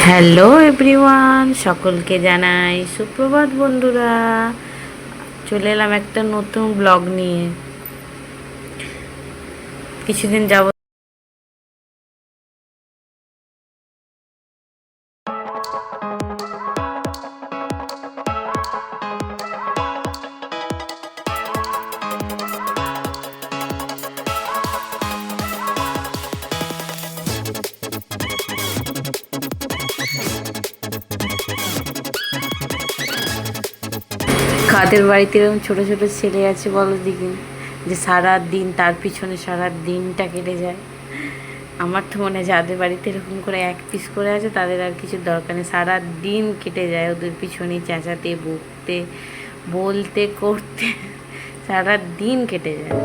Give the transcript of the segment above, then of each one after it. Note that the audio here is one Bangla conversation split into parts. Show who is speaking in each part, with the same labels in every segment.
Speaker 1: হ্যালো এভরিওয়ান, সকলকে জানাই সুপ্রভাত বন্ধুরা। চলে এলাম একটা নতুন ব্লগ নিয়ে। কিছুদিন যাব কাদের বাড়িতে এরকম ছোটো ছোটো ছেলে আছে বলো দিকে, যে সারা দিন তার পিছনে সারা দিনটা কেটে যায়। আমার তো মনে হয় যাদের বাড়িতে এরকম করে এক পিস করে আছে তাদের আর কিছু দরকার নেই, সারা দিন কেটে যায় ওদের পিছনে চেঁচাতে, বকতে, বলতে, করতে, সারা দিন কেটে যায়।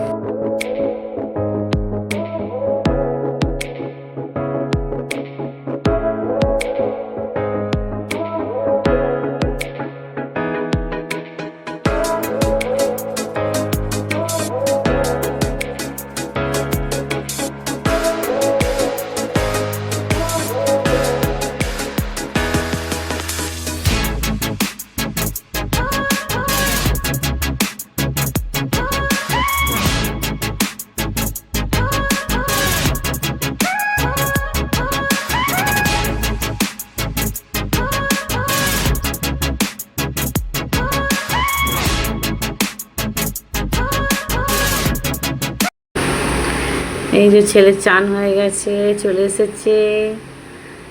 Speaker 1: এই যে ছেলে চান হয়ে গেছে, চলে এসেছে।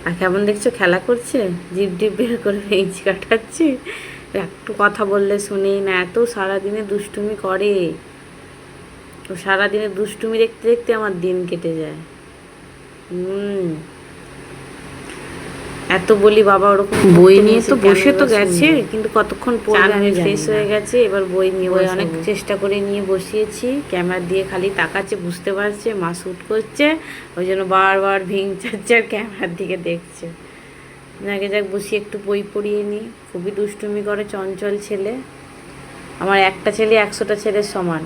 Speaker 1: আর কেমন দেখছো খেলা করছে, জিভ ডিপ বের করে পেঁচ কাটাচ্ছে। একটু কথা বললে শুনেই না, এত সারাদিনে দুষ্টুমি করে। তো সারাদিনে দুষ্টুমি দেখতে দেখতে আমার দিন কেটে যায়। এত বলি বাবা ওরকম বই নিয়ে তো বসে তো গেছে, কিন্তু কতক্ষণ পড়বে আমি ফ্রেশ হয়ে গেছে, এবার বই নিয়ে বই অনেক চেষ্টা করে নিয়ে বসিয়েছি। ক্যামেরা দিয়ে খালি তাকাচ্ছে, বুঝতে পারছে মা শ্যুট করছে, ওই জন্য বারবার চাচ্ছে আর ক্যামেরার দিকে দেখছে। আগে যাক বসিয়ে একটু বই পড়িয়ে নিই। খুবই দুষ্টুমি করে, চঞ্চল ছেলে। আমার একটা ছেলে 100টা ছেলের সমান।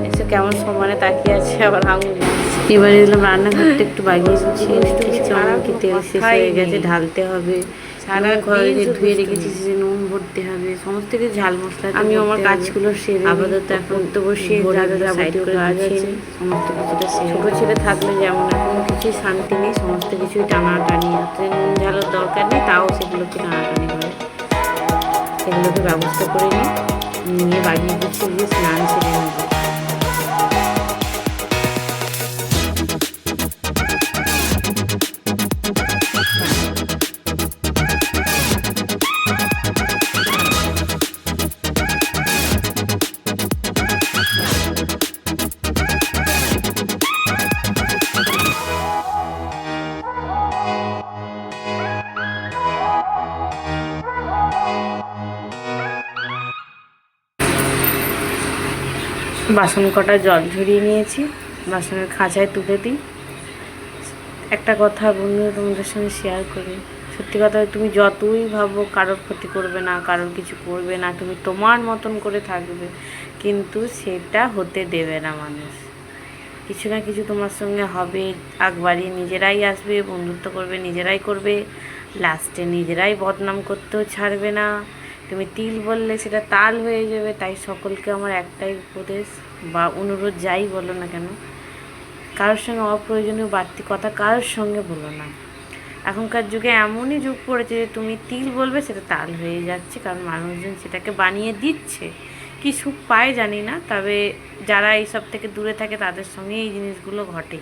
Speaker 1: এসে কেমন সমানে তাকিয়ে আছে, আবার আঙুল। এবারে এলাম রান্নাঘরটা একটু বাগিয়ে দিচ্ছি। কি তেল শেষ হয়ে গেছে, ঢালতে হবে। সারা ঘরে যে ধুয়ে রেখেছি সে নুন ভরতে হবে, সমস্ত কিছু ঝাল মশলা। আমি আমার কাজগুলো সেরে আপাতত এখন তো বসে যাবতীয় কাজ আছে, সমস্ত কিছুটা সেরে। ছোটো ছেলে থাকলে যেমন এখন কিছুই শান্তি নেই, সমস্ত কিছুই টানাটানি হচ্ছে। নুন ঝালের দরকার নেই, তাও সেগুলোকে টানাটানি করে। সেগুলোকে ব্যবস্থা করে নিয়ে বাগিয়ে গুছিয়ে দিয়ে স্নান সেরে নেব। বাসন কটা জল ঝরিয়ে নিয়েছি, বাসনের খাঁচায় তুলে দিই। একটা কথা বন্ধু তোমাদের সঙ্গে শেয়ার করি। সত্যি কথা, তুমি যতই ভাবো কারোর ক্ষতি করবে না, কারোর কিছু করবে না, তুমি তোমার মতন করে থাকবে, কিন্তু সেটা হতে দেবে না মানুষ। কিছু না কিছু তোমার সঙ্গে হবে, আগবাড়িয়ে নিজেরাই আসবে, বন্ধুত্ব করবে নিজেরাই করবে, লাস্টে নিজেরাই বদনাম করতেও ছাড়বে না। তুমি তিল বললে সেটা তাল হয়ে যাবে। তাই সকলকে আমার একটাই উপদেশ বা অনুরোধ, যাই বলো না কেন, কারোর সঙ্গে অপ্রয়োজনীয় বাড়তি কথা কারোর সঙ্গে বলো না। এখনকার যুগে এমনই যুগ পড়েছে যে তুমি তিল বলবে সেটা তাল হয়ে যাচ্ছে, কারণ মানুষজন সেটাকে বানিয়ে দিচ্ছে। কি সুখ পায় জানি না, তবে যারা এইসব থেকে দূরে থাকে তাদের সঙ্গে এই জিনিসগুলো ঘটে,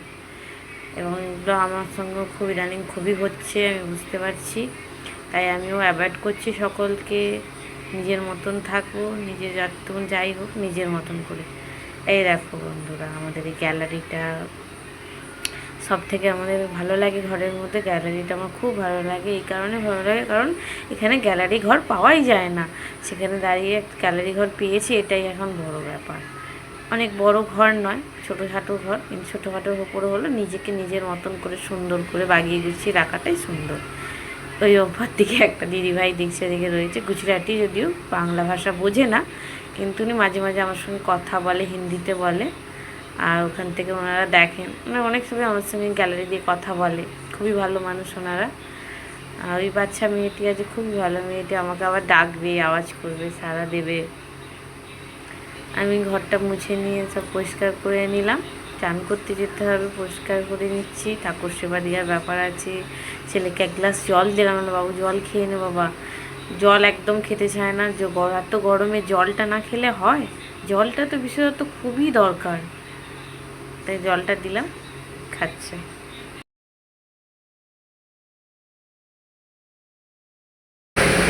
Speaker 1: এবং এগুলো আমার সঙ্গে খুব ইদানিং খুবই হচ্ছে, আমি বুঝতে পারছি। তাই আমিও অ্যাভয়েড করছি সকলকে। নিজের মতন থাকবো, নিজের যতক্ষণ যাই হোক নিজের মতন করে। এই দেখো বন্ধুরা, আমাদের এই গ্যালারিটা সব থেকে আমাদের ভালো লাগে। ঘরের মধ্যে গ্যালারিটা আমার খুব ভালো লাগে। এই কারণে ভালো লাগে, কারণ এখানে গ্যালারি ঘর পাওয়াই যায় না। সেখানে দাঁড়িয়ে একটা গ্যালারি ঘর পেয়েছি, এটাই এখন বড় ব্যাপার। অনেক বড় ঘর নয়, ছোটোখাটো ঘর, কিন্তু ছোটোখাটোর উপরে হলো নিজেকে নিজের মতন করে সুন্দর করে বাগিয়ে গুছিয়ে রাখাটাই সুন্দর। ওই ওপর দিকে একটা দিদিভাই দেখছে, দিকে রয়েছে গুজরাটি, যদিও বাংলা ভাষা বোঝে না, কিন্তু উনি মাঝে মাঝে আমার সঙ্গে কথা বলে, হিন্দিতে বলে। আর ওখান থেকে ওনারা দেখেন, মানে অনেক সময় আমার সঙ্গে গ্যালারি দিয়ে কথা বলে, খুবই ভালো মানুষ ওনারা। আর ওই বাচ্চা মেয়েটি আছে খুবই ভালো, মেয়েটি আমাকে আবার ডাকবে, আওয়াজ করবে, সাড়া দেবে। আমি ঘরটা মুছে নিয়ে সব পরিষ্কার করে নিলাম, চান করতে যেতে হবে, পরিষ্কার করে নিচ্ছি, ঠাকুর সেবা দেওয়ার ব্যাপার আছে। ছেলেকে এক গ্লাস জল দিলাম, না বাবু জল খেয়ে নে বাবা, জল একদম খেতে চায় না, এত গরমে জলটা না খেলে হয়, জলটা তো বিশেষত খুবই দরকার, তাই জলটা দিলাম, খাচ্ছে।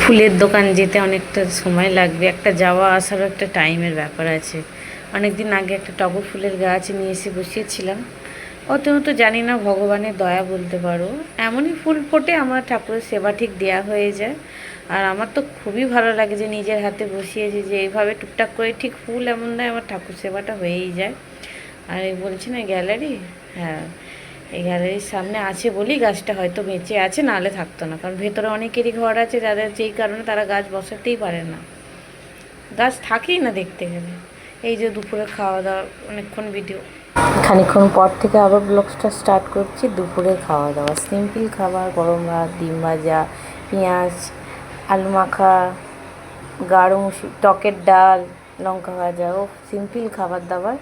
Speaker 1: ফুলের দোকান যেতে অনেকটা সময় লাগবে, একটা যাওয়া আসারও একটা টাইমের ব্যাপার আছে। অনেক দিন আগে একটা টগর ফুলের গাছ নিয়ে এসে বসিয়েছিলাম, অত জানি না, ভগবানের দয়া বলতে পারো, এমনই ফুল ফোটে, আমার ঠাকুরের সেবা ঠিক দেয়া হয়ে যায়। আর আমার তো খুবই ভালো লাগে যে নিজের হাতে বসিয়েছি, যে এইভাবে টুকটাক করে ঠিক ফুল এমন দেয়, আমার ঠাকুর সেবাটা হয়েই যায়। আর এই বলছি না গ্যালারি, হ্যাঁ এই গ্যালারির সামনে আছে বলেই গাছটা হয়তো বেঁচে আছে, নাহলে থাকতো না, কারণ ভেতরে অনেকেরই ঘর আছে যাদের যেই কারণে তারা গাছ বসাতেই পারে না, গাছ থাকেই না দেখতে গেলে। এই যে দুপুরে খাওয়া দাওয়া, অনেকক্ষণ ভিডিও, খানিকক্ষণ পর থেকে আবার ব্লগসটা স্টার্ট করছি। দুপুরে খাওয়া দাওয়া সিম্পল খাবার, গরম ভাত, ডিম ভাজা, পেঁয়াজ, আলু মাখা, গাঢ় টকের ডাল, লঙ্কা ভাজা, ও সিম্পল খাবার দাবার।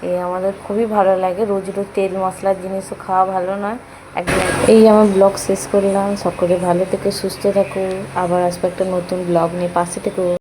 Speaker 1: এই আমাদের খুবই ভালো লাগে, রোজ রোজ তেল মশলার জিনিসও খাওয়া ভালো নয় একদম। এই আমার ব্লগ শেষ করলাম, সকলে ভালো থেকে সুস্থ থাকো, আবার আসবো একটা নতুন ব্লগ নিয়ে, পাশে থেকো।